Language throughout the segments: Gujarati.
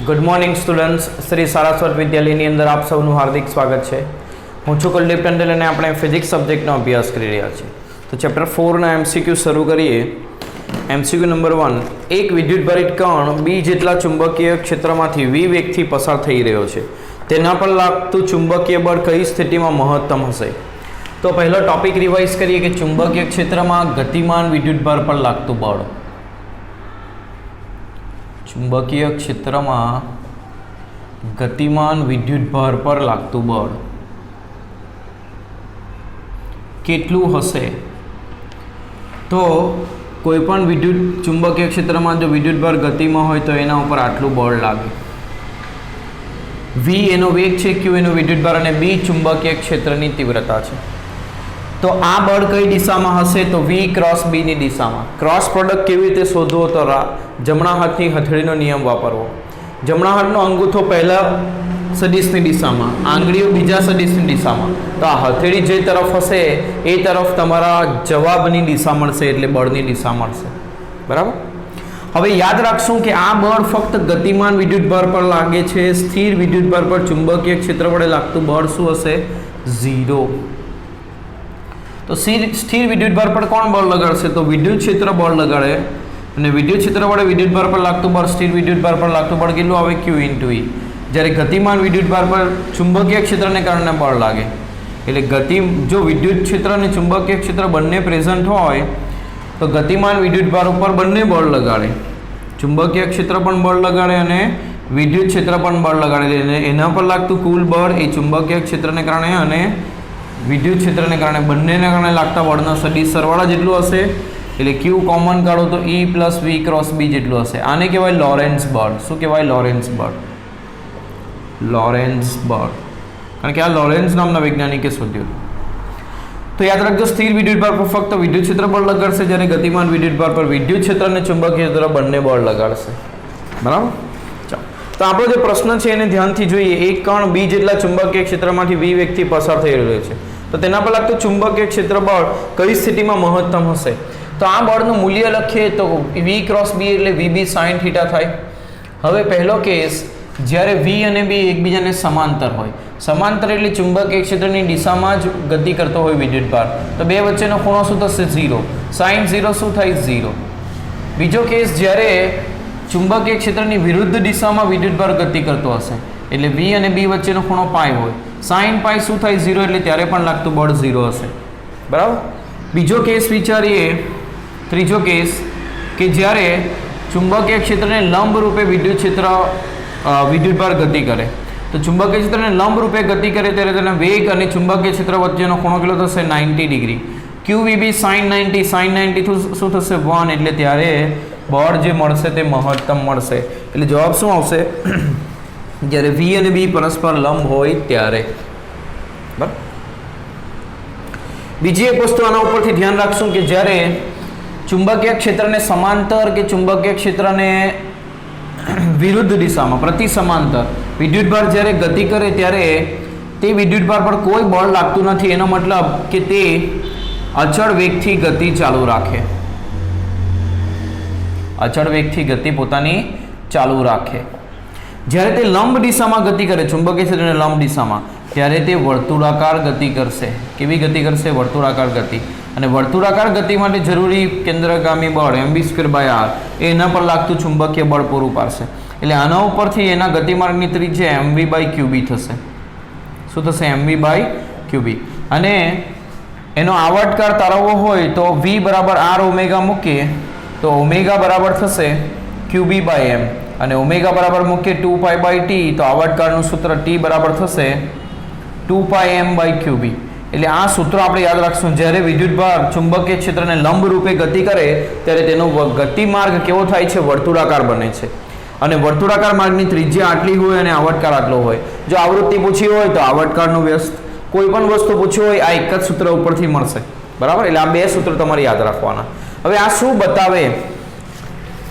Good morning students, Shri Saraswat વિદ્યાલયની અંદર આપ સૌનું હાર્દિક સ્વાગત છે. હું છું કુલદીપ ટંડેલ અને આપણે ફિઝિક્સ સબ્જેક્ટનો અભ્યાસ કરી રહ્યા છીએ. તો ચેપ્ટર 4ના એમસીક્યુ શરૂ કરીએ. એમસીક્યુ નંબર 1, એક વિદ્યુતભારિત કણ બી જેટલા ચુંબકીય ક્ષેત્રમાંથી વી વેગથી પસાર થઈ રહ્યો છે. તેના પર લાગતું ચુંબકીય બળ કઈ સ્થિતિમાં મહત્તમ હશે? તો પહેલો ટોપિક રિવાઇઝ કરીએ કે ચુંબકીય ક્ષેત્રમાં ગતિમાન વિદ્યુતભાર પર લાગતું બળ. ચુંબકીય ક્ષેત્રમાં ગતિમાન વિદ્યુતભાર પર લાગતું બળ કેટલું હશે? તો કોઈપણ વિદ્યુત ચુંબકીય ક્ષેત્રમાં જો વિદ્યુતભાર ગતિમાં હોય તો એના ઉપર આટલું બળ લાગે. વી એનો વેગ છે, ક્યુ એનો વિદ્યુતભાર અને બી ચુંબકીય ક્ષેત્રની તીવ્રતા છે. તો આ બળ કઈ દિશામાં હશે? તો વી ક્રોસ બીની દિશામાં. ક્રોસ પ્રોડક્ટ કેવી રીતે શોધવો? તો જમણા હાથની હથેળીનો નિયમ વાપરવો. જમણા હાથનો અંગૂઠો પહેલા સદિશની દિશામાં, આંગળીઓ બીજા સદિશની દિશામાં. તો આ હથેળી જે તરફ હશે એ તરફ તમારા જવાબની દિશા મળશે, એટલે બળની દિશા મળશે. બરાબર. હવે યાદ રાખશું કે આ બળ ફક્ત ગતિમાન વિદ્યુતભાર પર લાગે છે. સ્થિર વિદ્યુતભાર પર ચુંબકીય ક્ષેત્ર વડે લાગતું બળ શું હશે? 0. તો સ્થિર વિદ્યુતભાર પર કોણ બળ લગાડશે? તો વિદ્યુત ક્ષેત્ર બળ લગાડે. અને વિદ્યુત ક્ષેત્ર વડે વિદ્યુતભાર પર લાગતું બળ, સ્થિર વિદ્યુતભાર પર લાગતું બળ કેટલું આવે? Q × E. જ્યારે ગતિમાન વિદ્યુતભાર પર ચુંબકીય ક્ષેત્રને કારણે બળ લાગે. એટલે જો વિદ્યુત ક્ષેત્ર અને ચુંબકીય ક્ષેત્ર બંને પ્રેઝન્ટ હોય તો ગતિમાન વિદ્યુતભાર ઉપર બંને બળ લગાડે. ચુંબકીય ક્ષેત્ર પણ બળ લગાડે અને વિદ્યુત ક્ષેત્ર પણ બળ લગાડે. અને એના પર લાગતું કુલ બળ એ ચુંબકીય ક્ષેત્રને કારણે અને વિદ્યુત ક્ષેત્રને કારણે બંનેને કારણે લાગતા બળના સદિશ સરવાળા જેટલું હશે. એટલે Q કોમન કાઢો તો E + V × B જેટલું હશે. આને કહેવાય લોરેન્ટ્ઝ બળ. શું કહેવાય? લોરેન્ટ્ઝ બળ. લોરેન્ટ્ઝ બળ, કારણ કે આ લોરેન્ટ્ઝ નામના વૈજ્ઞાનિકે શોધ્યું. તો યાદ રાખજો, સ્થિર વિદ્યુતભાર પર ફક્ત વિદ્યુત ક્ષેત્ર બળ લગાડશે, જ્યારે ગતિમાન વિદ્યુતભાર પર વિદ્યુત ક્ષેત્ર અને ચુંબકીય ક્ષેત્ર બંને બળ લગાડશે. બરાબર. તો આપણો જે પ્રશ્ન છે એને ધ્યાનથી જોઈએ. એક કણ બી જેટલા ચુંબકીય ક્ષેત્રમાંથી વી વેગથી પસાર થઈ રહ્યો છે. તો તેના પર લાગતું ચુંબકીય ક્ષેત્ર બળ કઈ સ્થિતિમાં મહત્તમ હશે? તો આ બળનું મૂલ્ય લખીએ તો વી ક્રોસ બી એટલે VB sin θ થાય. હવે પહેલો કેસ, જ્યારે વી અને બી એકબીજાને સમાંતર હોય. સમાંતર એટલે ચુંબકીય ક્ષેત્રની દિશામાં જ ગતિ કરતો હોય વિદ્યુતભાર. તો બે વચ્ચેનો ખૂણો શું થશે? 0. sin 0 શું થાય? 0. બીજો કેસ, જ્યારે ચુંબકીય ક્ષેત્રની વિરુદ્ધ દિશામાં વિદ્યુતભાર ગતિ કરતો હશે, એટલે વી અને બી વચ્ચેનો ખૂણો પાઈ હોય. sin π શું થાય? 0. એટલે ત્યારે પણ લાગતું બળ 0 હશે. બરાબર. બીજો કેસ વિચારીએ. ત્રીજો કેસ કે જ્યારે ચુંબકીય ક્ષેત્રને લંબ રૂપે વિદ્યુતભાર ગતિ કરે. તો ચુંબકીય ક્ષેત્રને લંબ રૂપે ગતિ કરે ત્યારે તેના વેગ અને ચુંબકીય ક્ષેત્ર વચ્ચેનો ખૂણો કેટલો થશે? 90 ડિગ્રી. QVB sin 90. sin 90 શું થશે? 1. એટલે ત્યારે બળ જે મળશે તે મહત્તમ મળશે. એટલે જવાબ શું આવશે? જ્યારે V અને B પરસ્પર લંબ હોય ત્યારે. બરાબર. બીજી એક વસ્તુ આના ઉપરથી ધ્યાન રાખશું કે જ્યારે ચુંબકીય ક્ષેત્રને સમાંતર કે ચુંબકીય ક્ષેત્રને વિરુદ્ધ દિશામાં પ્રતિ સમાંતર વિદ્યુતભાર જ્યારે ગતિ કરે ત્યારે તે વિદ્યુતભાર પર કોઈ બળ લાગતું નથી. એનો મતલબ કે તે અચળ વેગથી ગતિ ચાલુ રાખે. અચળ વેગથી ગતિ પોતાની ચાલુ રાખે. જ્યારે તે લંબ દિશામાં ગતિ કરે, ચુંબકીય ક્ષેત્રને લંબ દિશામાં, ત્યારે તે વર્તુળાકાર ગતિ કરશે. કેવી ગતિ કરશે? વર્તુળાકાર ગતિ. અને વર્તુળાકાર ગતિ માટે જરૂરી કેન્દ્રગામી બળ mv²/r એના પર લાગતું ચુંબકીય બળ પૂરું પાડશે. એટલે આના ઉપરથી એના ગતિમાર્ગની ત્રિજ્યા mv/qb થશે. શું થશે? mv/qb. અને એનો આવર્તકાળ તારવવો હોય તો v બરાબર r ઓમેગા મૂકીએ તો ઓમેગા બરાબર થશે qb/m. અને ઓમેગા બરાબર મૂકીએ 2π/t તો આવર્તકાળનું સૂત્ર t બરાબર થશે 2πm/qb. એટલે આ સૂત્રો આપણે યાદ રાખશું. જ્યારે વિદ્યુતભાર ચુંબકીય ક્ષેત્રને લંબ રૂપે ગતિ કરે ત્યારે તેનો ગતિમાર્ગ કેવો થાય છે? વર્તુળાકાર બને છે. અને વર્તુળાકાર માર્ગની ત્રિજ્યા આટલી હોય અને આવર્તકાળ આટલો હોય. જો આવૃત્તિ પૂછી હોય તો આવર્તકાળનું વ્યસ્ત, કોઈ પણ વસ્તુ પૂછી હોય આ એક જ સૂત્ર ઉપરથી મળશે. બરાબર. એટલે આ બે સૂત્રો તમારે યાદ રાખવાના. હવે આ શું બતાવે?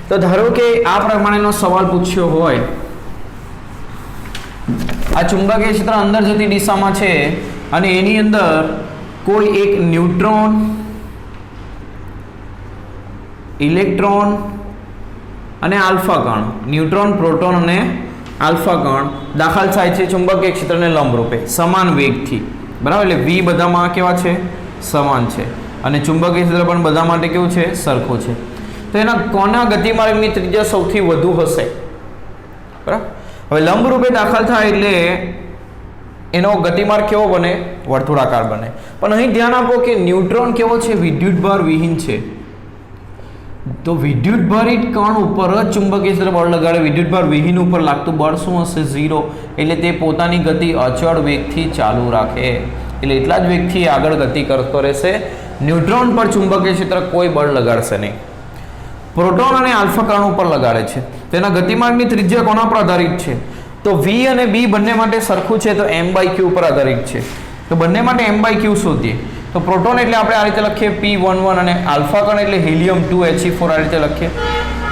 તો ધારો કે આ પ્રમાણેનો સવાલ પૂછ્યો હોય. આ ચુંબકીય ક્ષેત્ર અંદર જતી દિશામાં છે અને એની અંદર કોઈ એક ન્યુટ્રોન, ઇલેક્ટ્રોન અને આલ્ફા કણ, ન્યુટ્રોન, પ્રોટોન અને આલ્ફા કણ દાખલ થાય છે ચુંબકીય ક્ષેત્રને લંબરૂપે સમાન વેગથી, બરાબર. એટલે v બધામાં કેવા છે? સમાન છે. અને ચુંબકીય ક્ષેત્ર પણ બધા માટે કેવું છે? સરખું છે. તો એના કોના ગતિમાર્ગની ત્રિજ્યા સૌથી વધુ હશે? બરાબર. હવે લંબરૂપે દાખલ થાય એટલે એનો ગતિમાર્ગ કેવો બને? વર્તુળાકાર બને. પણ અહીં ધ્યાન આપો કે ન્યુટ્રોન કેવો છે? વિદ્યુતભાર વિહીન છે. તો વિદ્યુતભારિત કણ ઉપર જ ચુંબકીય ક્ષેત્ર બળ લગાડે, વિદ્યુતભાર વિહીન ઉપર લાગતું બળ શું હશે? 0. એટલે તે પોતાની ગતિ અચળ વેગથી ચાલુ રાખે, એટલે એટલા જ વેગથી આગળ ગતિ કરતો રહેશે. ન્યુટ્રોન પર ચુંબકીય ક્ષેત્ર કોઈ બળ લગાડશે નહીં. પ્રોટોન અને આલ્ફા કણ ઉપર લગાડે છે. તેના ગતિમાર્ગની ત્રિજ્યા કોના પર આધારિત છે? તો v અને b બંને માટે સરખું છે, તો m/q ઉપર આધારિત છે. તો બંને માટે m/q શોધીએ. તો પ્રોટોન એટલે આપણે આ રીતે લખીએ p11 અને આલ્ફા કણ એટલે હિલિયમ 2He4 આ રીતે લખીએ.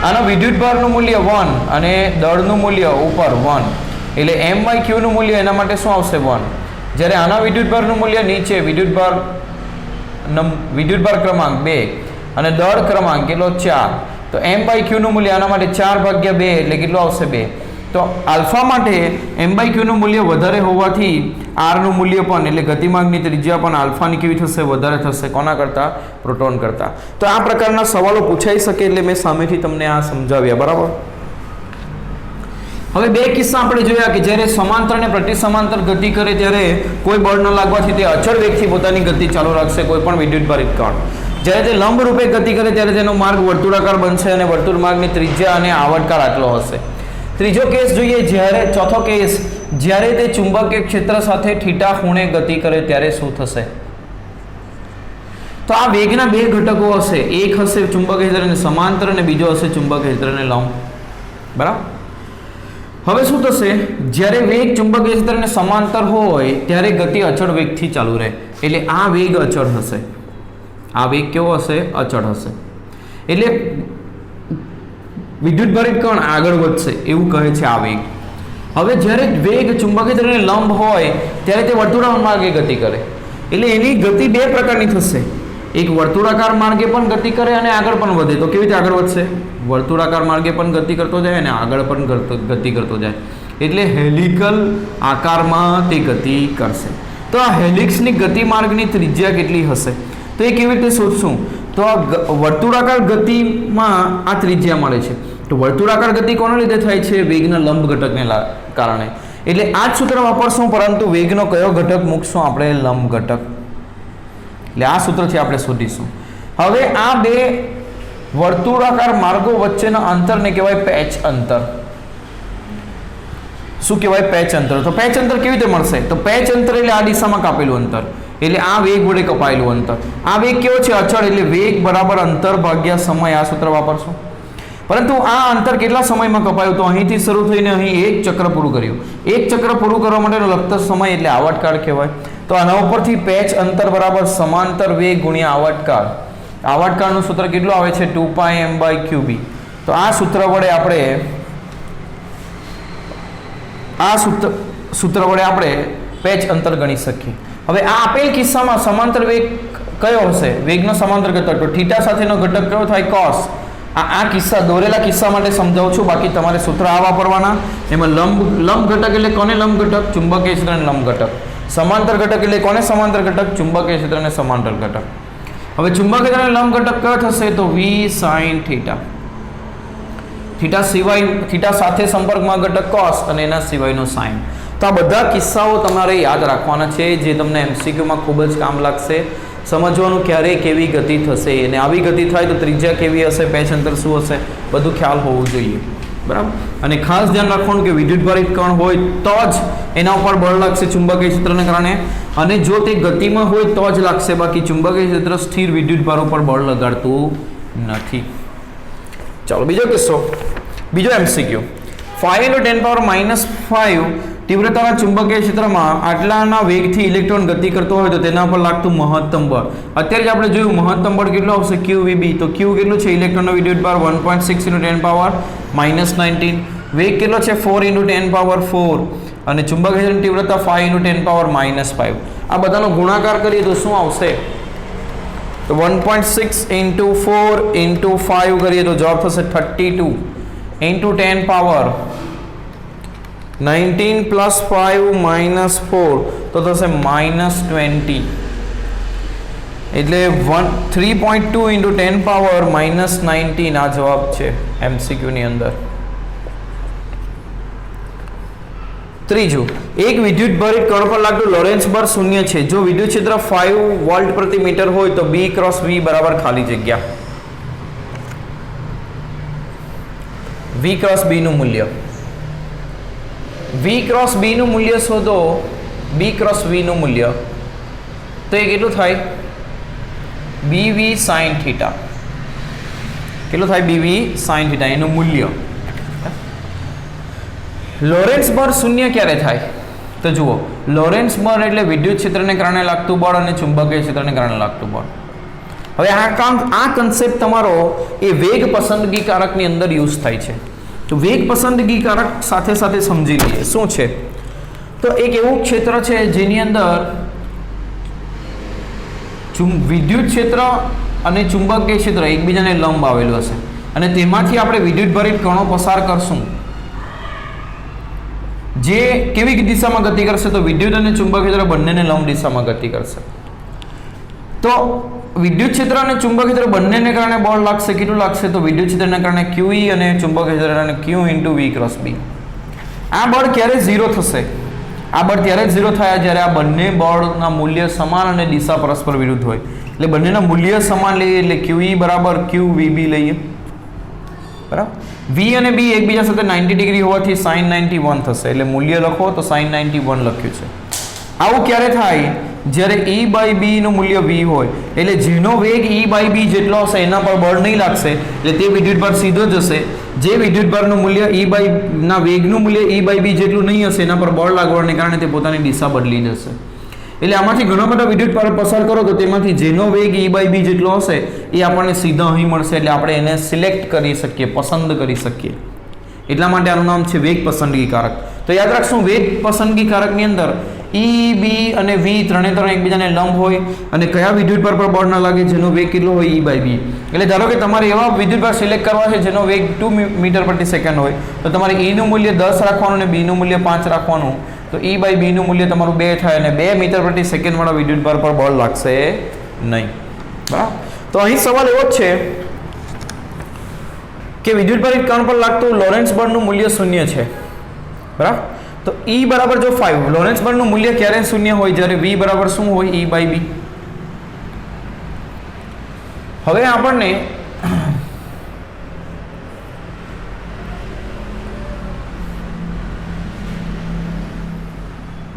આના વિદ્યુતભારનું મૂલ્ય 1 અને દળનું મૂલ્ય ઉપર 1, એટલે m/q નું મૂલ્ય એના માટે શું આવશે? 1. જ્યારે આના વિદ્યુતભારનું મૂલ્ય નીચે વિદ્યુતભાર ક્રમાંક 2 અને દળ ક્રમાંક કેટલો? 4. તો m/q નું મૂલ્ય આના માટે 4/2 એટલે કેટલું આવશે? 2. તો આલ્ફા માટે m/q નું મૂલ્ય વધારે હોવાથી r નું મૂલ્ય પણ એટલે ગતિમાર્ગની ત્રિજ્યા પણ આલ્ફાની કેવી થશે? વધારે થશે. કોના કરતાં? પ્રોટોન કરતાં. તો આ પ્રકારના સવાલો પૂછાઈ શકે એટલે મેં સામેથી તમને આ સમજાવ્યા, બરાબર. હવે બે કિસ્સા આપણે જોયા કે જ્યારે સમાંતર અને પ્રતિસમાંતર ગતિ કરે ત્યારે કોઈ બળ ન લાગવાથી તે અચળ વેગથી પોતાની ગતિ ચાલુ રાખશે કોઈ પણ વિદ્યુતભારિત કણ. જ્યારે તે લંબ રૂપે ગતિ કરે ત્યારે તેનો માર્ગ વર્તુળાકાર બનશે અને વર્તુળ માર્ગની ત્રિજ્યા અને આવર્તકાળ આટલો હશે. ત્રીજો કેસ જોઈએ, ચોથો કેસ જ્યારે તે ચુંબકીય ક્ષેત્ર સાથે થીટા ખૂણે ગતિ કરે ત્યારે શું થશે? તો આ વેગના બે ઘટકો હશે, એક હશે ચુંબકીય ક્ષેત્રને સમાંતર અને બીજો હશે ચુંબકીય ક્ષેત્રને લંબ, બરાબર. હવે શું થશે? જ્યારે વેગ ચુંબકીય ક્ષેત્રને સમાંતર હોય ત્યારે ગતિ અચળ વેગથી ચાલુ રહે, એટલે આ વેગ અચળ હશે. આ વેગ કેવો હશે? અચળ હશે. એટલે વિદ્યુતભારિત કણ આગળ વધશે એવું કહે છે આ વેગ. હવે જ્યારે વેગ ચુંબકીય ક્ષેત્રને લંબ હોય ત્યારે તે વર્તુળાકાર માર્ગે ગતિ કરે, એટલે એની ગતિ બે પ્રકારની થશે. એક વર્તુળાકાર માર્ગે પણ ગતિ કરે અને આગળ પણ વધે. તો કેવી રીતે આગળ વધશે? વર્તુળાકાર માર્ગે પણ ગતિ કરતો જાય અને આગળ પણ ગતિ કરતો જાય, એટલે હેલિકલ આકારમાં તે ગતિ કરશે. તો આ હેલિક્સની ગતિ માર્ગની ત્રિજ્યા કેટલી હશે? તો એ કેવી રીતે શોધશું? તો આ વર્તુળાકાર ગતિમાં આ ત્રિજ્યા મળે છે. તો વર્તુળાકાર ગતિ કોના લીધે થાય છે? વેગના લંબ ઘટકને કારણે. એટલે આ જ સૂત્ર વાપરશું, પરંતુ વેગનો કયો ઘટક મૂકશું? આપણે લંબ ઘટક. એટલે આ સૂત્રથી આપણે શોધીશું. હવે આ બે વર્તુળાકાર માર્ગો વચ્ચેના અંતરને કહેવાય પેચ અંતર. શું કહેવાય? પેચ અંતર. તો પેચ અંતર કેવી રીતે મળશે? તો પેચ અંતર એટલે આ દિશામાં કાપેલું અંતર, એટલે આ વેગ વડે કપાયેલું અંતર. આ વેગ કેવો છે? અચળ, એટલે વેગ બરાબર અંતર ભાગ્યા સમય. આ સૂત્ર વાપરશું. પરંતુ આ અંતર કેટલા સમયમાં કપાયું? તો અહીંથી શરૂ થઈને અહીં એક ચક્ર પૂરું કર્યું. એક ચક્ર પૂરું કરવા માટેનો લગતો સમય એટલે આવર્તકાળ કહેવાય. તો આના ઉપરથી પેચ અંતર બરાબર સમાંતર વેગ ગુણ્યા આવર્તકાળ. આવર્તકાળનું સૂત્ર કેટલું આવે છે? 2πm/qb. તો આ સૂત્ર વડે આપણે પેચ અંતર ગણી શકીએ. હવે આ આપેલ કિસ્સામાં સમાંતર વેગ કયો હશે? વેગનો સમાંતર ઘટક. તો થીટા સાથેનો ઘટક કયો થાય? cos. આ કિસ્સા દોરેલા કિસ્સા માટે સમજાવું છું, બાકી તમારે સૂત્ર આ વાપરવાના. એમાં લંબ ઘટક એટલે કોને લંબ ઘટક? ચુંબકીય ક્ષેત્રને લંબ ઘટક. સમાંતર ઘટક એટલે કોને સમાંતર ઘટક? ચુંબકીય ક્ષેત્રને સમાંતર ઘટક. હવે ચુંબકીય ક્ષેત્રને લંબ ઘટક કયો થશે? તો v sin θ. થીટા સાથે સંપર્કમાં ઘટક cos અને એના સિવાયનો sin. તો આ બધા કિસ્સાઓ તમારે યાદ રાખવાના છે, જે તમને MCQમાં ખૂબ જ કામ લાગશે. સમજવાનું ક્યારે કેવી ગતિ થશે અને આવી ગતિ થાય તો ત્રિજ્યા કેવી હશે, પેચ અંતર શું હશે, બધું ખ્યાલ હોવું જોઈએ, બરાબર. અને ખાસ ધ્યાન રાખવાનું કે વિદ્યુતભારિત કણ હોય તો જ એના ઉપર બળ લાગશે ચુંબકીય ક્ષેત્રને કારણે, અને જો તે ગતિમાં હોય તો જ લાગશે, બાકી ચુંબકીય ક્ષેત્ર સ્થિર વિદ્યુતભાર ઉપર બળ લગાડતું નથી. ચાલો બીજો કિસ્સો, બીજો MCQ. 5 × 10⁻⁵ તીવ્રતાના ચુંબકીય ક્ષેત્રમાં આટલાના વેગથી ઇલેક્ટ્રોન ગતિ કરતો હોય તો તેના પર લાગતું મહત્તમ બળ. અત્યારે જ આપણે જોયું મહત્તમ બળ કેટલું આવશે? QVB. તો Q કેટલું છે? ઇલેક્ટ્રોનનો વિદ્યુતભાર 1.6 × 10⁻⁻⁹. વેગ કેટલો છે? 4 × 10⁴ અને ચુંબકીય ક્ષેત્રની તીવ્રતા 5 × 10⁻⁵. આ બધાનો ગુણાકાર કરીએ તો શું આવશે? તો 1.6 × 4 × 5 કરીએ તો જવાબ થશે 32 × 10⁻⁴ 19 પ્લસ 5 માઇનસ 4 તો થશે -20 એટલે 3.2 ઇન્ટુ 10 પાવર -19 આ જવાબ છે એમસીક્યુની અંદર. ત્રીજું, એક વિદ્યુત ભરિત કણ પર લાગતું લોરેન્સ બળ 0 છે. જો વિદ્યુત ક્ષેત્ર 5 વોલ્ટ પ્રતિ મીટર હોય તો B ક્રોસ V બરાબર ખાલી જગ્યા. V ક્રોસ B નું મૂલ્ય. V ક્રોસ B નું મૂલ્ય શોધો. B ક્રોસ V નું મૂલ્ય તો એ કેટલું થાય? BV sin theta. કેટલું થાય? BV sin થીટા એનું મૂલ્ય. લોરેન્સ બળ 0 ક્યારે થાય? તો જુઓ, લોરેન્સ બળ એટલે વિદ્યુત ક્ષેત્રને કારણે લાગતું બળ અને ચુંબકીય ક્ષેત્રને કારણે લાગતું બળ. હવે આ કન્સેપ્ટ તમારો એ વેગ પસંદગી કારકની અંદર યુઝ થાય છે. તો વેગ પસંદગી કારક સાથે સાથે સમજી લઈએ શું છે. તો એક એવું ક્ષેત્ર છે જેની અંદર વિદ્યુત ક્ષેત્ર અને ચુંબકીય ક્ષેત્ર એકબીજાને લંબ આવેલું હશે અને તેમાંથી આપણે વિદ્યુત ભરિત કણો પસાર કરશું જે કેવી દિશામાં ગતિ કરશે? તો વિદ્યુત અને ચુંબકીય ક્ષેત્ર બંનેને લંબ દિશામાં ગતિ કરશે. તો વિદ્યુત ક્ષેત્ર અને ચુંબકીય ક્ષેત્ર બંનેને કારણે બળ લાગશે. કેટલું લાગશે? તો વિદ્યુત ક્ષેત્રને કારણે QE અને ચુંબકીય ક્ષેત્રને કારણે Q × V ક્રોસ B. આ બળ ક્યારે 0 થશે? આ બળ ત્યારે જ 0 થયા જ્યારે આ બંને બળના મૂલ્ય સમાન અને દિશા પરસ્પર વિરુદ્ધ હોય. એટલે બંનેના મૂલ્ય સમાન લઈએ એટલે QE બરાબર QVB લઈએ. બરાબર. V અને B એકબીજા સાથે 90 ડિગ્રી હોવાથી sin 91 થશે. એટલે મૂલ્ય લખો તો sin 91 લખ્યું છે. આવું ક્યારે થાય? જ્યારે E/B નું મૂલ્ય V હોય. એટલે જેનો વેગ E/B જેટલો હશે એના પર બળ નહીં લાગશે એટલે તે વિદ્યુતભાર સીધો જશે. જે વિદ્યુતભારનું મૂલ્ય ના વેગનું મૂલ્ય E/B જેટલું નહીં હશે એના પર બળ લાગવાને કારણે તે પોતાની દિશા બદલી જશે. એટલે આમાંથી ઘણા બધા વિદ્યુતભાર પસાર કરો તો તેમાંથી જેનો વેગ E/B જેટલો હશે એ આપણને સીધા અહીં મળશે. એટલે આપણે એને સિલેક્ટ કરી શકીએ, પસંદ કરી શકીએ. એટલા માટે આનું નામ છે વેગ પસંદગી કારક. તો યાદ રાખશું, વેગ પસંદગી કારકની અંદર E, B અને V ત્રણે એકબીજાને લંબ હોય અને કયા વિદ્યુતભાર પર બળ ના લાગે જેનો વેગ કેટલો હોય? E/B. એટલે ધારો કે તમારે એવા વિદ્યુતભાર સિલેક્ટ કરવા છે જેનો વેગ 2 મીટર પ્રતિ સેકન્ડ હોય તો તમારે E નું મૂલ્ય 10 રાખવાનું અને B નું મૂલ્ય 5 રાખવાનું. તો E/B નું મૂલ્ય તમારું 2 થાય અને 2 મીટર પ્રતિ સેકન્ડ વાળા વિદ્યુતભાર પર બળ લાગશે નહીં. બરાબર. તો અહીં સવાલ એવો જ છે કે વિદ્યુતભારિત કણ પર લાગતું લોરેન્સ બળનું મૂલ્ય 0 છે. બરાબર. તો E બરાબર જો 5, લોરેન્સ બળનું મૂલ્ય ક્યારે 0 હોય? જ્યારે V બરાબર શું હોય? E/B. હવે આપણને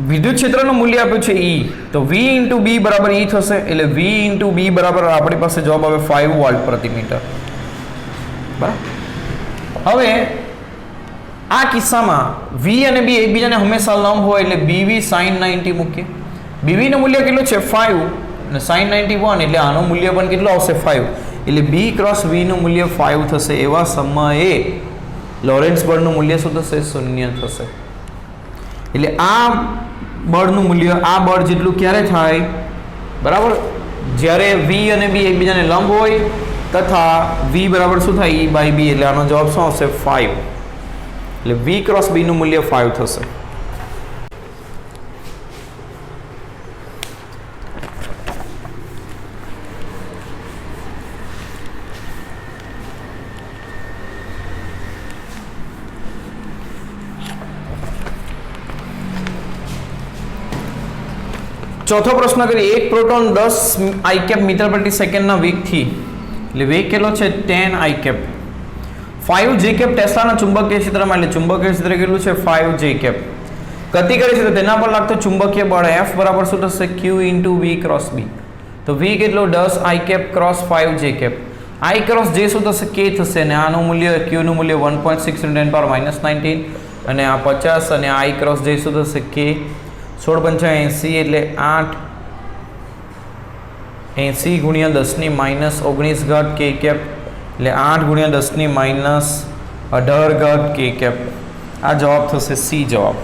વિદ્યુત ક્ષેત્રનું મૂલ્ય આપ્યું છે E. તો V × B બરાબર E થશે. એટલે V × B બરાબર આપણી પાસે જવાબ આવે 5 વોલ્ટ પ્રતિ મીટર. બરાબર. હવે આ કિસ્સામાં V અને B એકબીજાને હંમેશા લંબ હોય એટલે BV sin 90 મૂકીએ. BV નું મૂલ્ય કેટલું છે? 5 અને sin 91 એટલે આનું મૂલ્ય પણ કેટલું આવશે? 5. એટલે B ક્રોસ V નું મૂલ્ય 5 થશે. એવા સમયે લોરેન્સ બળનું મૂલ્ય શું થશે? 0 થશે. એટલે આ બળનું મૂલ્ય આ બળ જેટલું ક્યારે થાય? બરાબર. જ્યારે V અને B એકબીજાને લંબ હોય તથા V બરાબર શું થાય? E/B. એટલે આનો જવાબ શું આવશે? 5. એટલે V ક્રોસ B નું મૂલ્ય 5 થશે. ચોથો પ્રશ્ન કરીએ. એક પ્રોટોન 10 I મીટર પ્રતિ સેકન્ડના વેગથી, એટલે વેગ કેટલો છે? 10 I 5 J ટેસ્લાના ચુંબકીય ક્ષેત્રમાં, એટલે ચુંબકીય ક્ષેત્ર કેટલું છે? 5 J ગતિ કરે છે તો તેના પર લાગતો ચુંબકીય બળ F બરાબર શું થશે? Q × V cross B. તો V કેટલો? 10 I cross 5 J. I cross J શું થશે? K થશે અને આનું મૂલ્ય Q નું મૂલ્ય 1.6 × 10⁻19 અને આ 50 અને I ક્રોસ J શું થશે? K. 16×5 = 80 એટલે 8 80 × 10⁻19 ઘાત K એટલે 8 × 10⁻18 ઘાત K. આ જવાબ થશે C જવાબ.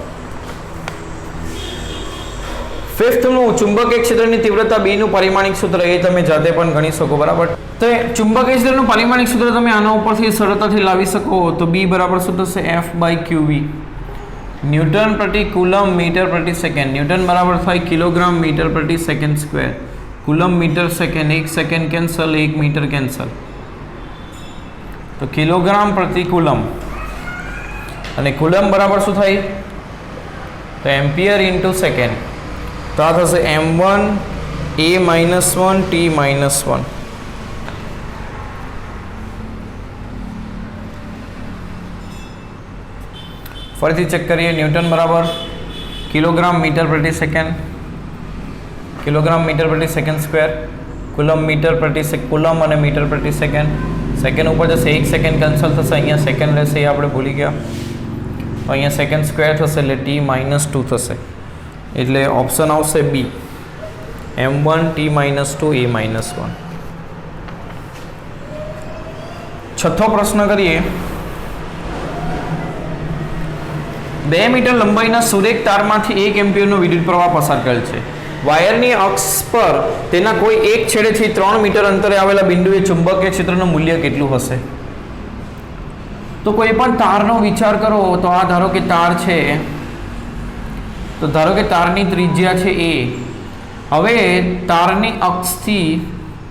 ફિફ્થનું ચુંબકીય ક્ષેત્રની તીવ્રતા B નું પરિમાણિક સૂત્ર એ તમે જાતે પણ ગણી શકો. બરાબર. તો ચુંબકીય ક્ષેત્રનું પરિમાણિક સૂત્ર તમે આના ઉપરથી સરળતાથી લાવી શકો. તો B બરાબર શું થશે? F/QV. ન્યૂટન પ્રતિ કુલમ મીટર પ્રતિ સેકન્ડ. ન્યૂટન બરાબર થાય કિલોગ્રામ મીટર પ્રતિ second square. Coulomb metre second, 1 second cancel, 1 metre cancel. તો કિલોગ્રામ પ્રતિ કુલમ અને કુલમ બરાબર શું થાય? તો એમ્પિયર ઇન્ટુ સેકન્ડ. તો આ થશે m1 a-1 t-1. ફરીથી ચેક કરીએ. ન્યૂટન બરાબર કિલોગ્રામ મીટર પ્રતિ સેકન્ડ, કિલોગ્રામ મીટર પ્રતિ સેકન્ડ સ્ક્વેર. કુલમ મીટર પ્રતિ કુલમ અને મીટર પ્રતિ સેકન્ડ. સેકન્ડ ઉપર જશે, 1 સેકન્ડ કેન્સલ થશે, અહીંયા સેકન્ડ રહેશે, એ આપણે ભૂલી ગયા. તો અહીંયા સેકન્ડ સ્ક્વેર થશે એટલે t-2 થશે. એટલે ઓપ્શન આવશે બી, m1 t-2 a-1. છઠ્ઠો પ્રશ્ન કરીએ. 2 મીટર લંબાઈના સુરેખ તારમાંથી 1 એમ્પિયરનો વિદ્યુત પ્રવાહ પસાર કરેલ છે. વાયરની અક્ષ પર તેના કોઈ એક છેડેથી 3 મીટર અંતરે આવેલા બિંદુએ ચુંબકીય ક્ષેત્રનું મૂલ્ય કેટલું હશે? તો કોઈ પણ તારનો વિચાર કરો. તો આ ધારો કે તાર છે, તો ધારો કે તારની ત્રિજ્યા છે a. હવે તારની અક્ષથી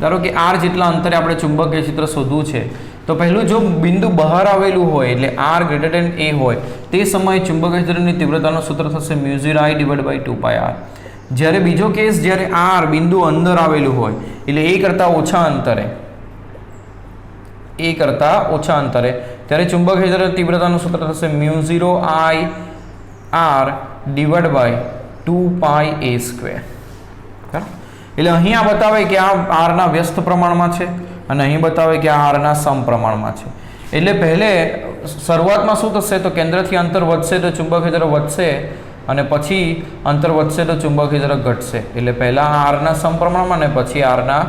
ધારો કે r જેટલા અંતરે આપણે ચુંબકીય ક્ષેત્ર શોધવું છે. તો પહેલું જો બિંદુ બહાર આવેલું હોય એટલે r ગ્રેટર ધેન a હોય તે સમયે ચુંબકીય ક્ષેત્રની તીવ્રતાનું સૂત્ર થશે μ0I/2πr. જ્યારે બીજો કેસ, જ્યારે r બિંદુ અંદર આવેલું હોય એટલે a કરતાં ઓછા અંતરે, ત્યારે ચુંબકીય ક્ષેત્રની તીવ્રતાનું સૂત્ર થશે μ0I/2πa². એટલે અહીંયા બતાવે કે આ r ના વ્યસ્ત પ્રમાણમાં છે અને અહીં બતાવે કે આ r ના સમપ્રમાણમાં છે. એટલે પહેલે શરૂઆતમાં શું થશે? તો કેન્દ્રથી અંતર વધશે તો ચુંબકીય ક્ષેત્ર વધશે અને પછી અંતર વધશે તો ચુંબકીય ક્ષેત્ર ઘટશે. એટલે પહેલાં r ના સમપ્રમાણમાં અને પછી r ના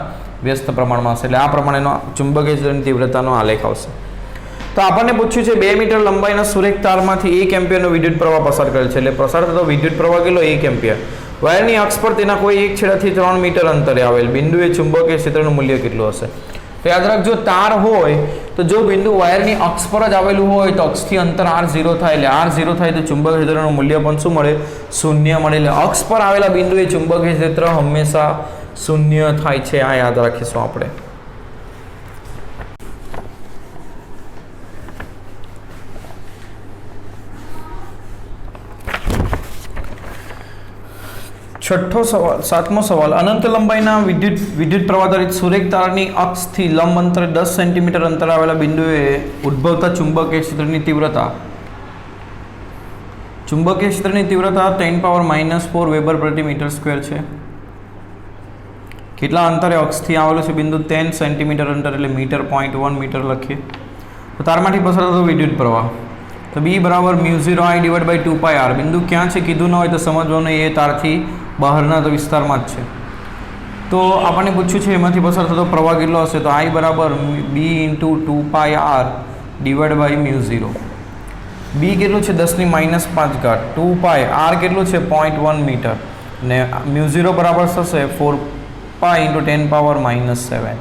વ્યસ્ત પ્રમાણમાં હશે. એટલે આ પ્રમાણેનો ચુંબકીય ક્ષેત્રની તીવ્રતાનો આલેખ આવશે. તો આપણને પૂછ્યું છે 2 મીટર લંબાઈના સુરેખ તારમાંથી 1 એમ્પિયરનો વિદ્યુત પ્રવાહ પસાર કરેલ છે. એટલે પસાર થતો વિદ્યુત પ્રવાહ કેટલો? 1 એમ્પિયર. વાયરની અક્ષ પર તેના કોઈ એક છેડાથી 3 મીટર અંતરે આવેલ બિંદુએ ચુંબકીય ક્ષેત્રનું મૂલ્ય કેટલું હશે? તો યાદ રાખજો, તાર હોય તો જો બિંદુ વાયરની અક્ષ પર જ આવેલું હોય તો અક્ષથી અંતર r0 થાય. એટલે r0 થાય તો ચુંબકીય ક્ષેત્રનું મૂલ્ય પણ શું મળે? 0 મળે. એટલે અક્ષ પર આવેલા બિંદુએ ચુંબકીય ક્ષેત્ર હંમેશા 0 થાય છે. આ યાદ રાખીશું આપણે. સાતમો સવાલ. અનંત લંબાઈના વિદ્યુત પ્રવાહ ધરિત સુરેખ તારની અક્ષથી લંબ અંતરે 10 સેન્ટીમીટર અંતરે આવેલા બિંદુએ ઉદ્ભવતા ચુંબકીય ક્ષેત્રની તીવ્રતા. ચુંબકીય ક્ષેત્રની તીવ્રતા 10⁻⁻4 વેબર પ્રતિ મીટર સ્ક્વેર છે. કેટલા અંતરે અક્ષથી આવેલું છે બિંદુ? 10 સેન્ટીમીટર અંતર, એટલે મીટર 0.1 મીટર લખીએ. તો તારમાંથી પસાર થતો વિદ્યુત પ્રવાહ તો b બરાબર μ0I/2πr. બિંદુ ક્યાં છે કીધું ન હોય તો સમજવાનું એ તારથી બહારના તો વિસ્તારમાં જ છે. તો આપણને પૂછ્યું છે એમાંથી પસાર થતો પ્રવાહ કેટલો હશે? તો I બરાબર b × 2πr / μ0. b કેટલું છે? 10⁻5. 2π r કેટલું છે? 0.1 મીટર ને μ0 બરાબર થશે 4π × 10⁻⁻7.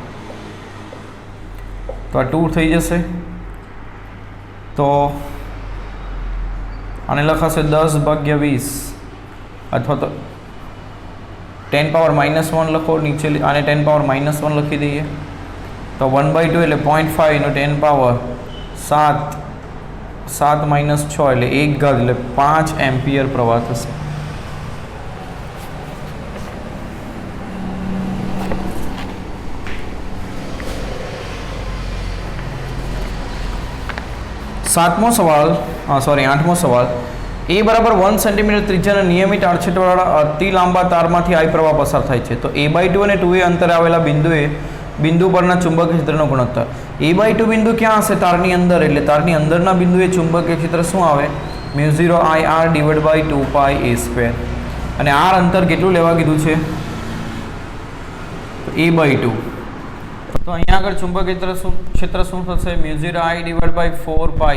તો આ 2 થઈ જશે. તો આને લખાશે 10/20 અથવા તો 10⁻⁻1 લખો. નીચે આને 10⁻⁻1 લખી દઈએ તો 1/2 એટલે 0.5 × 10⁻7 - 6 એટલે 1 ઘાત એટલે 5 એમ્પિયર પ્રવાહ થશે. આઠમો સવાલ. એ બરાબર 1 સેન્ટીમીટર ત્રિજ્યાના નિયમિત આડછેદવાળા અતિ લાંબા તારમાંથી I પ્રવાહ પસાર થાય છે. તો a/2 અને 2a અંતરે આવેલા બિંદુ પરના ચુંબકીય ક્ષેત્રનો ગુણોત્તર. a/2 બિંદુ ક્યાં હશે? તારની અંદર. એટલે તારની અંદરના બિંદુએ ચુંબકીય ક્ષેત્ર શું આવે? μ0I/2πa². અને r અંતર કેટલું લેવા કીધું છે? a/2. તો અહીંયા આગળ ચુંબકીય ક્ષેત્ર શું થશે? μ0I/4πa.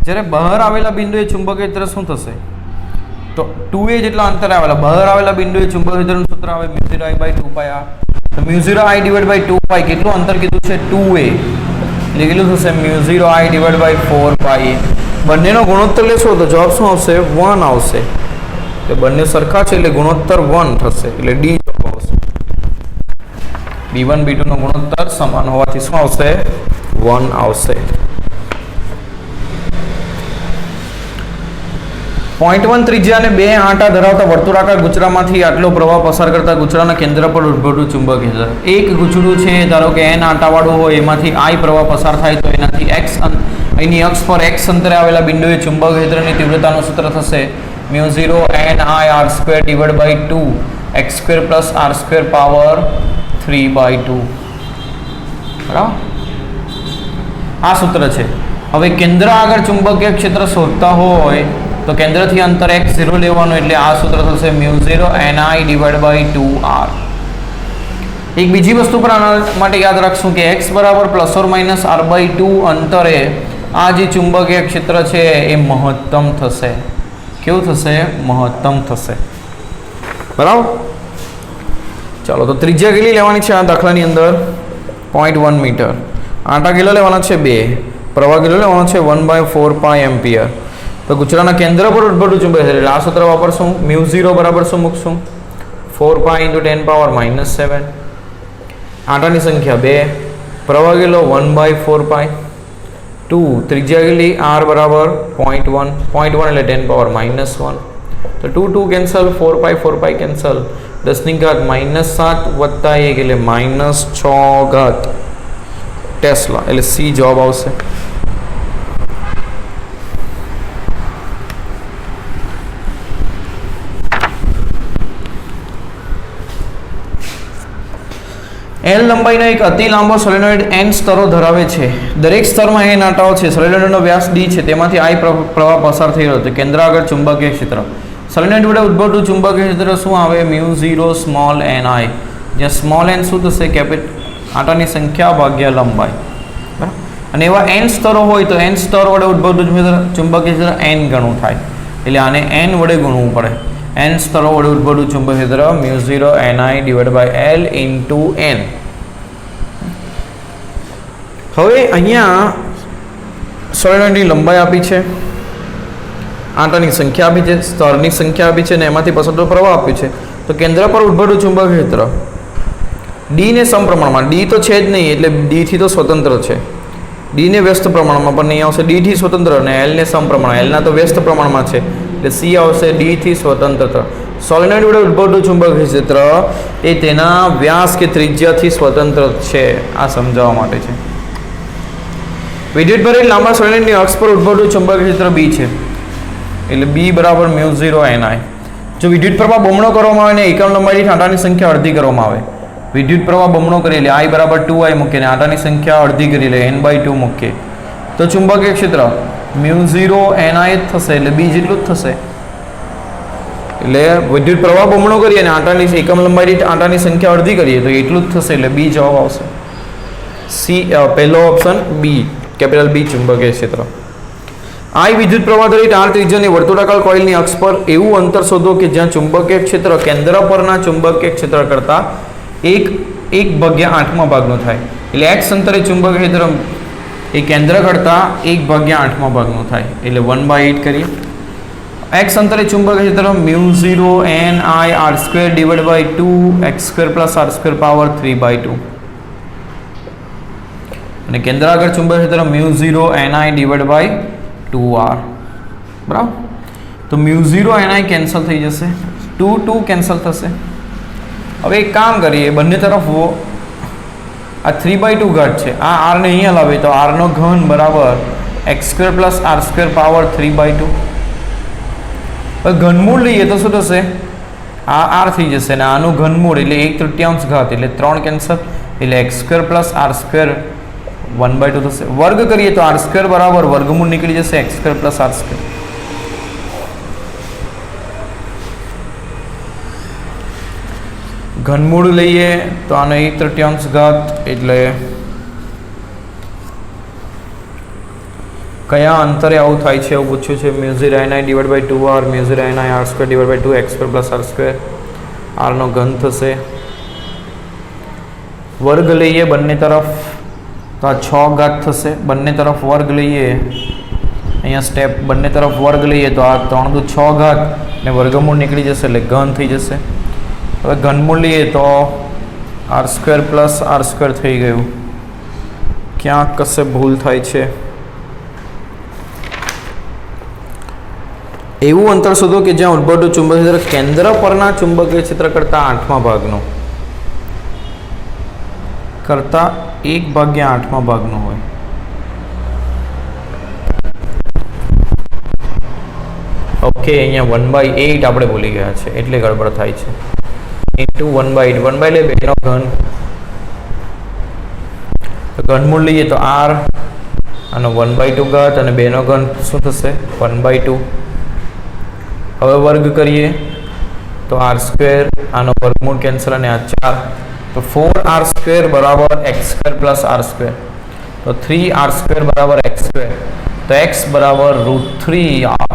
જ્યારે બહાર આવેલા બિંદુએ ચુંબકીય ક્ષેત્ર શું થશે? તો 2a જેટલા અંતરે આવેલા બહાર આવેલા બિંદુએ ચુંબકીય ક્ષેત્રનું સૂત્ર આવે μ0I/2πr. તો μ0I/2π કેટલું અંતર કીધું છે? 2a. એટલે કેટલું થશે? μ0I/4πa. બંનેનો ગુણોત્તર લેશો તો જવાબ શું આવશે? 1 આવશે. એટલે બંને સરખા છે એટલે ગુણોત્તર 1 થશે. એટલે ડી જવાબ આવશે. B1 B2 નો ગુણોત્તર સમાન હોવાથી શું આવશે? 1 આવશે. પોઈન્ટ 1 ત્રિજ્યા અને 2 આંટા ધરાવતા વર્તુળાકાર ગુચરામાંથી આટલો પ્રવાહ પસાર કરતા ગુચરાના કેન્દ્ર પર ઉદ્ભવતું ચુંબકીય ક્ષેત્ર. એક ગુચડું છે, ધારો કે n આંટાવાળું હોય, એમાંથી I પ્રવાહ પસાર થાય તો એનાથી અહીંની અક્ષ પર x અંતરે આવેલા બિંદુએ ચુંબકીય ક્ષેત્રની તીવ્રતાનું સૂત્ર થશે μ0 NIr² divide by 2 x² plus r² power 3/2. બરાબર, આ સૂત્ર છે. હવે કેન્દ્ર આગળ ચુંબકીય ક્ષેત્ર શોધતા હોય તો કેન્દ્રથી અંતર x0 લેવાનું, એટલે આ સૂત્ર થશે μ0 NI ડિવાઇડ બાય 2r. એક બીજી વસ્તુ પણ આના માટે યાદ રાખશું કે x બરાબર ±r/2 અંતરે આ જે ચુંબકીય ક્ષેત્ર છે એ મહત્તમ થશે. કેવું થશે? મહત્તમ થશે. બરાબર, ચાલો તો ત્રિજ્યા કેટલી લેવાની છે આ દાખલાની અંદર? 0.1 મીટર. આંટા કેટલા લેવાના છે? 2. પ્રવાહ કેટલો લેવાનો છે? 1/4 એમ્પિયર. તો ગુચરાના કેન્દ્ર પર ઉદ્ભવતું ચુંબકીય ક્ષેત્ર, એટલે આ સૂત્ર વાપરશું. μ0 બરાબર શું મૂકશું? 4π × 10⁻⁷. આંટાની સંખ્યા 2, પ્રવાહ કેટલો? 1/4π. 2 ત્રિજ્યા કેટલી? r બરાબર 0.1. 0.1 એટલે 10⁻⁻1. તો 2 2 કેન્સલ, 4π 4π કેન્સલ, 10⁻⁻7 વત્તા 1 એટલે -6 ટેસ્લા. એટલે સી જવાબ આવશે. L લંબાઈનો એક અતિ લાંબો સોલેનોઇડ n સ્તરો ધરાવે છે. દરેક સ્તરમાં n આંટાઓ છે. સોલેનોઇડનો વ્યાસ d છે. તેમાંથી I પ્રવાહ પસાર થઈ રહ્યો છે. કેન્દ્ર આગળ ચુંબકીય ક્ષેત્ર. સોલેનોઇડ વડે ઉદ્ભવતું ચુંબકીય ક્ષેત્ર શું આવે? μ0 સ્મોલ ni, જ્યાં સ્મોલ n શું થશે? આંટાની સંખ્યા ભાગ્યા લંબાઈ. બરાબર, અને એવા n સ્તરો હોય તો n સ્તર વડે ઉદ્ભવતું ચુંબકીય ક્ષેત્ર n ગણું થાય. એટલે આને n વડે ગુણવું પડે. n સ્તરો વડે ઉદ્ભવતું ચુંબકીય ક્ષેત્ર μ0 ni divide by L into n. હવે અહીંયા સોલેનોઇડની લંબાઈ આપી છે, આંટાની સંખ્યા આપી છે, સ્તરની સંખ્યા આપી છે અને એમાંથી પસારતો પ્રવાહ આપ્યું છે. તો કેન્દ્ર પર ઉદ્ભવતું ચુંબકીય ક્ષેત્ર ડી ને સમપ્રમાણમાં, ડી તો છે જ નહીં એટલે ડી થી તો સ્વતંત્ર છે, ડી ને વ્યસ્ત પ્રમાણમાં પણ નહીં આવશે, ડી થી સ્વતંત્ર, અને એલ ને સમપ્રમાણ, એલ ના તો વ્યસ્ત પ્રમાણમાં છે એટલે સી આવશે ડી થી સ્વતંત્ર. સોલેનોઇડ વડે ઉદ્ભવતું ચુંબકીય ક્ષેત્ર એ તેના વ્યાસ કે ત્રિજ્યાથી સ્વતંત્ર છે. આ સમજાવવા માટે છે. વિદ્યુત ભરેલ લાંબા સોલેનોઇડની અક્ષ પર ઉદ્ભવતું ચુંબકીય ક્ષેત્ર બી છે, એટલે બી બરાબર μ0 ni. જો વિદ્યુત પ્રવાહ બમણો કરવામાં આવે ને એકમ લંબાઈથી આંટાની સંખ્યા અડધી કરવામાં આવે, વિદ્યુત પ્રવાહ બમણો કરી લે, I બરાબર 2I મૂકીને આંટાની સંખ્યા અડધી કરી લે, n/2 મૂકીએ, તો ચુંબકીય ક્ષેત્ર μ0 ni જ થશે, એટલે બી જેટલું જ થશે. એટલે વિદ્યુત પ્રવાહ બમણો કરીએ અને આંટાની એકમ લંબાઈથી આંટાની સંખ્યા અડધી કરીએ તો એટલું જ થશે, એટલે બી જવાબ આવશે. સી પહેલો ઓપ્શન બી, કેપિટલ બી ચુંબકીય ક્ષેત્ર. I વિદ્યુત પ્રવાહ દરેક r ત્રિજ્યાની વર્તુળાકાર કોઇલની અક્ષ પર એવું અંતર શોધો કે જ્યાં ચુંબકીય ક્ષેત્ર કેન્દ્ર પરના ચુંબકીય ક્ષેત્ર કરતા 1/8 ભાગનું થાય. એટલે x અંતરે ચુંબકીય ક્ષેત્ર એ કેન્દ્ર કરતા 1/8 ભાગનું થાય, એટલે 1/8 કરીએ. x અંતરે ચુંબકીય ક્ષેત્ર μ0 ni r² divide by 2 x² plus r² power 3/2, અને કેન્દ્ર આગળ ચુંબકીય ક્ષેત્ર μ0 ni ડિવાઇડ બાય 2r. બરાબર, તો μ0 ni કેન્સલ થઈ જશે, 2 કેન્સલ થશે. હવે એક કામ કરીએ, બંને તરફ આ 3/2 ઘાત છે, આ r ને અહીંયા લાવે તો r નો ઘન બરાબર x² પ્લસ r² પાવર 3/2. હવે ઘનમૂળ લઈએ તો શું થશે? આ r થઈ જશે અને આનું ઘનમૂળ એટલે 1/3 ઘાત એટલે 3 કેન્સલ, એટલે x² પ્લસ r² 1/2 થશે. વર્ગ કરીએ તો r² બરાબર વર્ગમૂળ નીકળી જશે x² પ્લસ r². ઘનમૂળ લઈએ તો આનો 1/3 ઘાત એટલે કયા અંતરે આવું થાય છે એવું પૂછ્યું છે. μ0 ni divide by 2r, μ0 ni r² divide by 2 x² plus r², r નો ઘન થશે. વર્ગ લઈએ બંને તરફ તો આ 6 ઘાત થશે, બંને તરફ વર્ગ લઈએ અહીંયા સ્ટેપ બંને તરફ વર્ગ લઈએ તો આ 3 દુ 6 ઘાત ને વર્ગમૂળ નીકળી જશે એટલે ઘન થઈ જશે. હવે ઘનમૂળ લઈએ તો r² પ્લસ r² થઈ ગયું. ક્યાંક કશે ભૂલ થાય છે. એવું અંતર શોધો કે જ્યાં ઉદ્ભવતું ચુંબકીય ક્ષેત્ર કેન્દ્ર પરના ચુંબકીય ક્ષેત્ર કરતાં 8મા ભાગનું કરતાં 1/8મા ભાગનું હોય. ઓકે, અહીંયા 1/8 આપણે ભૂલી ગયા છે એટલે ગડબડ થાય છે. ઇન્ટુ 1/8 1/8 2નો ઘન. તો ઘનમૂળ લઈએ તો r આનો 1/2 ઘાત અને 2નો ઘન શું થશે 1/2. હવે વર્ગ કરીએ તો r² આનો વર્ગમૂળ કેન્સલ અને આ 4 તો 4r² બરાબર x² પ્લસ r². તો 3r² બરાબર x². તો x બરાબર √3r.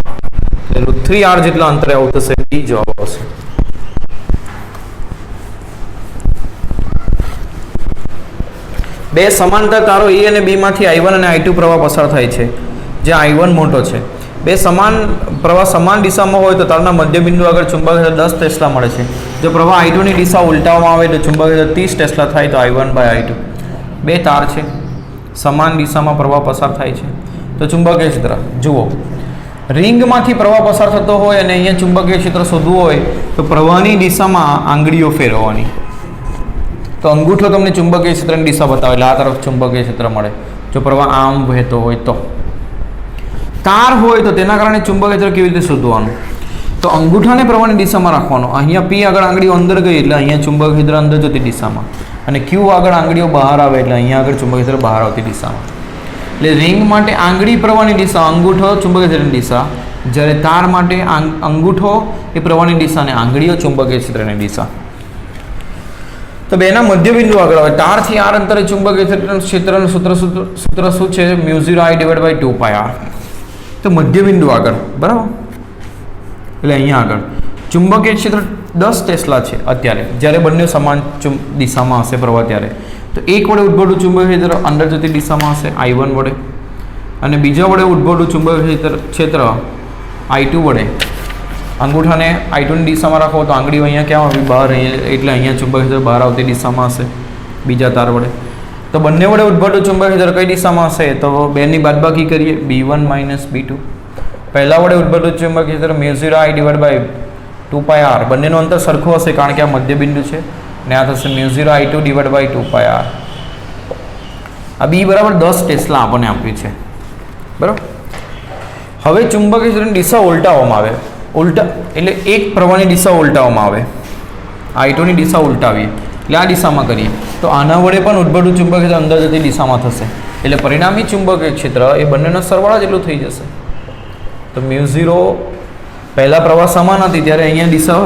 √3r જેટલા અંતરે આવું થશે. ડી જવાબ આવશે. બે સમાંતર તારો A અને B માંથી I1 અને I2 પ્રવાહ પસાર થાય છે, જ્યાં I1 મોટો છે. બે સમાન પ્રવાહ સમાન દિશામાં હોય તો તારના મધ્યબિંદુ આગળ ચુંબકીય ક્ષેત્ર 10 ટેસ્લા મળે છે. જો પ્રવાહ I2 ની દિશા ઉલટાવવામાં આવે તો ચુંબકીય ક્ષેત્ર 30 ટેસ્લા થાય તો I1/I2. બે તાર છે, સમાન દિશામાં પ્રવાહ પસાર થાય છે. તો ચુંબકીય ક્ષેત્ર જુઓ, રિંગમાંથી પ્રવાહ પસાર થતો હોય અને અહીંયા ચુંબકીય ક્ષેત્ર શોધવું હોય તો પ્રવાહની દિશામાં આંગળીઓ ફેરવવાની. તો અંગૂઠો તમને ચુંબકીય ક્ષેત્રની દિશા બતાવે એટલે આ તરફ ચુંબકીય ક્ષેત્ર મળે. જો પ્રવાહ આમ વહેતો હોય તો તાર હોય તો તેના કારણે ચુંબકીય ક્ષેત્ર કેવી રીતે શોધવાનું? તો અંગૂઠાને પ્રવાહની દિશામાં રાખવાનો. અહીંયા P આગળ આંગળીઓ અંદર ગઈ એટલે અહીંયા ચુંબકીય ક્ષેત્ર અંદર જતી દિશામાં, અને Q આગળ આંગળીઓ બહાર આવે એટલે અહીંયા આગળ ચુંબકીય ક્ષેત્ર બહાર આવતી દિશામાં. એટલે રિંગ માટે આંગળી પ્રવાહની દિશા, અંગૂઠો ચુંબકીય ક્ષેત્રની દિશા, જ્યારે તાર માટે અંગૂઠો એ પ્રવાહની દિશા અને આંગળીઓ ચુંબકીય ક્ષેત્રની દિશા. તો બેના મધ્યબિંદુ આગળ આવે. તારથી r અંતરે ચુંબકીય ક્ષેત્રનું સૂત્ર શું છે? μ0I/2πr. તો મધ્યબિંદુ આગળ, બરાબર, એટલે અહીંયા આગળ ચુંબકીય ક્ષેત્ર 10 ટેસ્લા છે અત્યારે, જ્યારે બંને સમાન દિશામાં હશે પ્રવાહ ત્યારે. તો એક વડે ઉદ્ભવતું ચુંબકીય ક્ષેત્ર અંદર જતી દિશામાં હશે I1 વડે, અને બીજા વડે ઉદ્ભવતું ચુંબકીય ક્ષેત્ર I2 વડે. અંગૂઠાને I2 ની દિશામાં રાખો તો આંગળીઓ અહીંયા ક્યાં આવી? બહાર, એટલે અહીંયા ચુંબકીય ક્ષેત્ર બહાર આવતી દિશામાં હશે બીજા તાર વડે. તો બંને વડે ઉદ્ભવતું ચુંબકીય ક્ષેત્ર કઈ દિશામાં હશે? તો બેની બાદબાકી કરીએ, B1 - B2. પહેલા વડે ઉદ્ભવતું ચુંબકીય ક્ષેત્ર μ0I/2πr. બંનેનું અંતર સરખું હશે કારણ કે આ મધ્યબિંદુ છે, ને આ થશે μ0I2/2πr. આ B બરાબર 10 ટેસ્લા આપણને આપ્યું છે, બરાબર. હવે ચુંબકીય ક્ષેત્રની દિશા ઉલટાવવામાં આવે. ઉલટા એટલે એક પ્રવાહની દિશા ઉલટાવવામાં આવે. I2 ની દિશા ઉલટાવીએ એટલે આ દિશામાં કરીએ તો આના વડે પણ ઉદ્ભવતું ચુંબકીય ક્ષેત્ર અંદર જતી દિશામાં થશે. એટલે પરિણામી ચુંબકીય ક્ષેત્ર એ બંનેનો સરવાળા જેટલું થઈ જશે. તો μ0 પહેલા પ્રવાહ સમાન હતી ત્યારે અહીંયા દિશા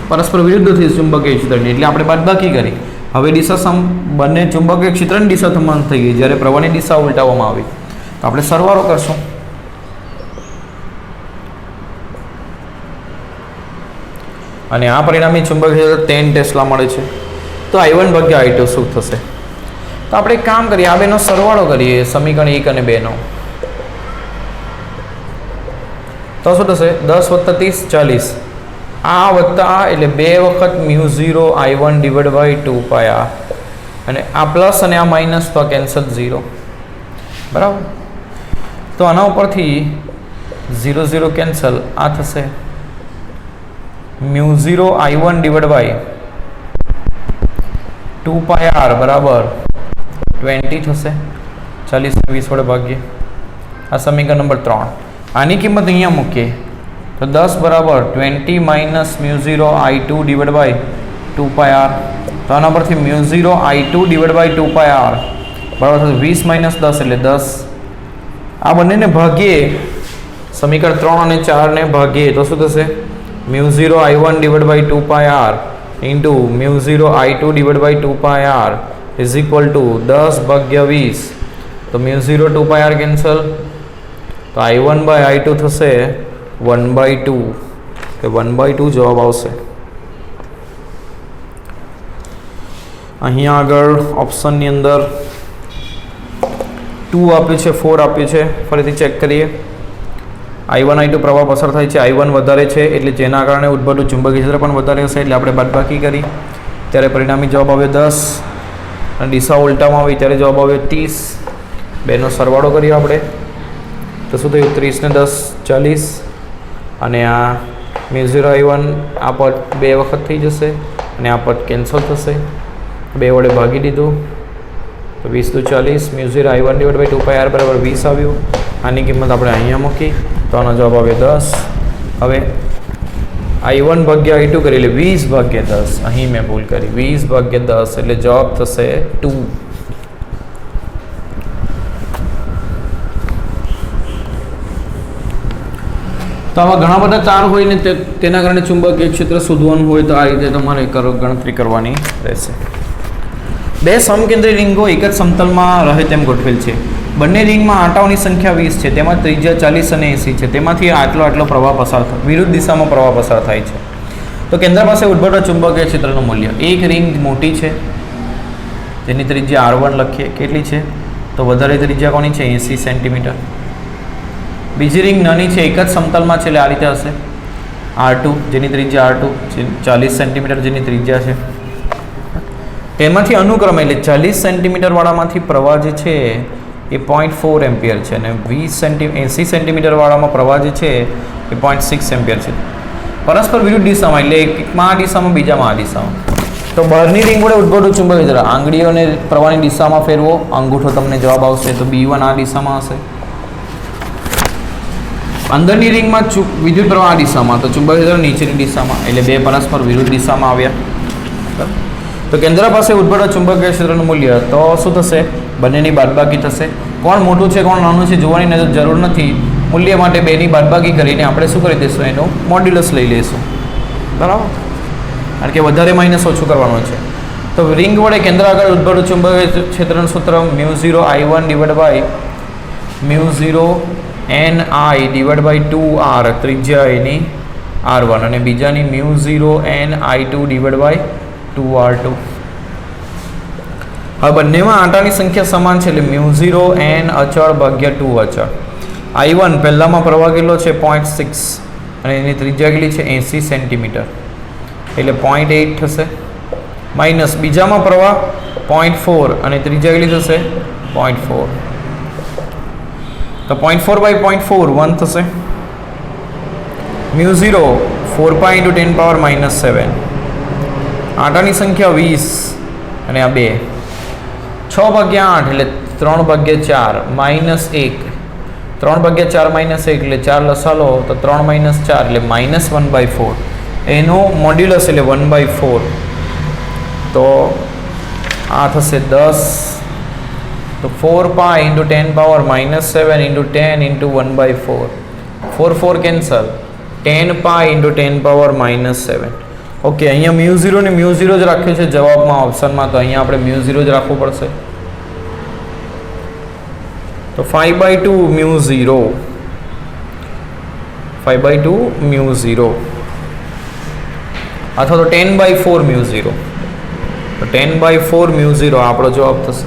પરસ્પર વિરુદ્ધ થઈ ચુંબકીય ક્ષેત્રની, એટલે આપણે બાદબાકી કરી. હવે દિશા બંને ચુંબકીય ક્ષેત્રની દિશા સમાન થઈ ગઈ જ્યારે પ્રવાહની દિશા ઉલટાવવામાં આવી. તો આપણે સરવાળો કરશું. અને આ પરિણામી ચુંબકીય ક્ષેત્ર 10 ટેસ્લા મળે છે. તો I1/I2 શું થશે? તો આપણે એક કામ કરીએ, આ બેનો સરવાળો કરીએ, સમીકરણ 1 અને 2 નો. તો શું થશે? 10 + 30 40. આ વત્તા આ એટલે 2 વખત μ0I1/2πr, અને આ પ્લસ અને આ માઇનસ તો કેન્સલ 0, બરાબર. તો આના ઉપરથી 0 0 કેન્સલ. આ થશે μ0I1/2πr બરાબર 20 થશે. 40 ને 20 વડે ભાગીએ. આ સમીકરણ નંબર 3. આની કિંમત અહીંયા મૂકીએ તો 10 બરાબર 20 - μ0I2/2πr. તો આના પરથી μ0I2/2πr બરાબર થશે 20 - 10 એટલે 10. આ બંનેને ભાગીએ, સમીકરણ 3 અને 4 ને ભાગીએ તો શું થશે? μ0I1/2πr into μ0I2/2πr is equal to 10/20. તો μ0/2πr કેન્સલ, તો I1/I2 થશે 1/2, કે 1/2 જવાબ આવશે. અહીંયા આગળ ઓપ્શનની અંદર 2 આપ્યું છે, 4 આપ્યું છે. ફરીથી ચેક કરીએ. I1 I2 પ્રવાહ પસાર થાય છે, I1 વધારે છે એટલે જેના કારણે ઉદ્ભવતું ચુંબકીય ક્ષેત્ર પણ વધારે હશે, એટલે આપણે બાદબાકી કરી ત્યારે પરિણામી જવાબ આવ્યો 10 અને દિશા ઉલટામાં આવી ત્યારે જવાબ આવ્યો 30. બેનો સરવાળો કરીએ આપણે તો શું થયું 30 ને 10 40 અને આ મ્યુ0 I1 આ પદ 2 વખત થઈ જશે અને આ પદ કેન્સલ થશે, 2 વડે ભાગી દીધું તો 20 દુ 40 મ્યુ0 I1 / 2πr બરાબર 20 આવ્યું. આની કિંમત આપણે અહીંયા મૂકી તો આનો જવાબ આવ્યો 10. હવે I1 ભાગ્યા I2 કરી એટલે 20 ભાગ્યા 10, અહીં મેં ભૂલ કરી 20 ભાગ્યા 10 એટલે જવાબ થશે 2. તો આવા ઘણા બધા તાર હોય ને તેના કારણે ચુંબકીય ક્ષેત્ર શોધવાનું હોય તો આ રીતે તમારે ગણતરી કરવાની રહેશે. બે સમકેન્દ્રી રિંગો એક જ સમતલમાં રહે તેમ ગોઠવેલ છે. બંને રિંગમાં આંટાઓની સંખ્યા 20 છે, તેમાં ત્રિજ્યા 40 અને 80 છે. તેમાંથી આટલો પ્રવાહ પસાર થાય, વિરુદ્ધ દિશામાં પ્રવાહ પસાર થાય છે. તો કેન્દ્ર પાસે ઉદ્ભવતા ચુંબકીય ક્ષેત્રનું મૂલ્ય. એક રિંગ મોટી છે જેની ત્રિજ્યા R1 લખીએ, કેટલી છે તો વધારે ત્રિજ્યા કોની છે 80 સેન્ટીમીટર. બીજી રિંગ નાની છે, એક જ સમતલમાં છે એટલે આ રીતે હશે R2 જેની ત્રિજ્યા R2 40 સેન્ટીમીટર જેની ત્રિજ્યા છે. તેમાંથી અનુક્રમે એટલે 40 સેન્ટીમીટર વાળામાંથી પ્રવાહ જે છે એ 0.4 એમ્પિયર છે અને 80 સેન્ટીમીટર વાળામાં પ્રવાહ જે છે એ 0.6 એમ્પિયર છે. પરસ્પર વિરુદ્ધ દિશામાં એટલે એકમાં આ દિશામાં બીજામાં આ દિશામાં. તો બહારની રિંગ વડે ઉદ્ભવતું ચુંબકીય ક્ષેત્ર આંગળીઓને પ્રવાહની દિશામાં ફેરવો, અંગૂઠો તમને જવાબ આવશે તો B1 આ દિશામાં હશે. અંદરની રિંગમાં વિદ્યુત પ્રવાહ આ દિશામાં તો ચુંબકીય ક્ષેત્ર નીચેની દિશામાં એટલે બે પરસ્પર વિરુદ્ધ દિશામાં આવ્યા. તો કેન્દ્ર પાસે ઉદ્ભવતા ચુંબકીય ક્ષેત્રનું મૂલ્ય તો શું થશે, બંનેની બાદબાકી થશે. કોણ મોટું છે કોણ નાનું છે જોવાની જરૂર નથી, મૂલ્ય માટે બેની બાદબાકી કરીને આપણે શું કરી દઈશું એનું મોડ્યુલસ લઈ લઈશું, બરાબર, કારણ કે વધારે માઇનસ ઓછું કરવાનું છે. તો રિંગ વડે કેન્દ્ર આગળ ઉદ્ભવતું ચુંબકીય ક્ષેત્રનું સૂત્ર મ્યુ0 I1 / મ્યુ0 Ni / 2r, ત્રિજ્યા એની R1 અને બીજાની મ્યુ0 Ni / 2r2. હવે બંનેમાં આંટાની સંખ્યા સમાન છે એટલે મ્યુ0 n અચળ ભાગ્યા 2 અચળ. I1 પહેલામાં પ્રવાહ કેટલો છે 0.6 અને એની ત્રિજ્યા કેટલી છે 80 સેન્ટીમીટર એટલે 0.8 થશે, માઇનસ બીજામાં પ્રવાહ 0.4 અને ત્રિજ્યા કેટલી થશે 0.4 તો 0.4 / 0.4 1 થશે. મ્યુ0 4π × 10⁻⁻7, આંટાની સંખ્યા 20 અને આ 2, 6 ભાગ્યા 8 એટલે 3 ભાગ્યા 4 -1, 3 ભાગ્યા 4 -1 એટલે 4 લસાલો તો 3 - 4 એટલે -1/4, એનો મોડ્યુલસ એટલે 1/4 તો આ થશે 10. તો 4π × 10⁻⁻7 × 10 × 1/4, 4 4 કેન્સલ, 10π × 10⁻⁻7. ઓકે, અહીંયા મ્યુ0 ને મ્યુ0 જ રાખ્યું છે જવાબમાં ઓપ્શનમાં, તો અહીંયા આપણે મ્યુ0 જ રાખવું પડશે. તો 5/2 મ્યુ0, 5/2 મ્યુ0 અથવા તો 10/4 મ્યુ0, તો 10/4 મ્યુ0 આપણો જવાબ થશે.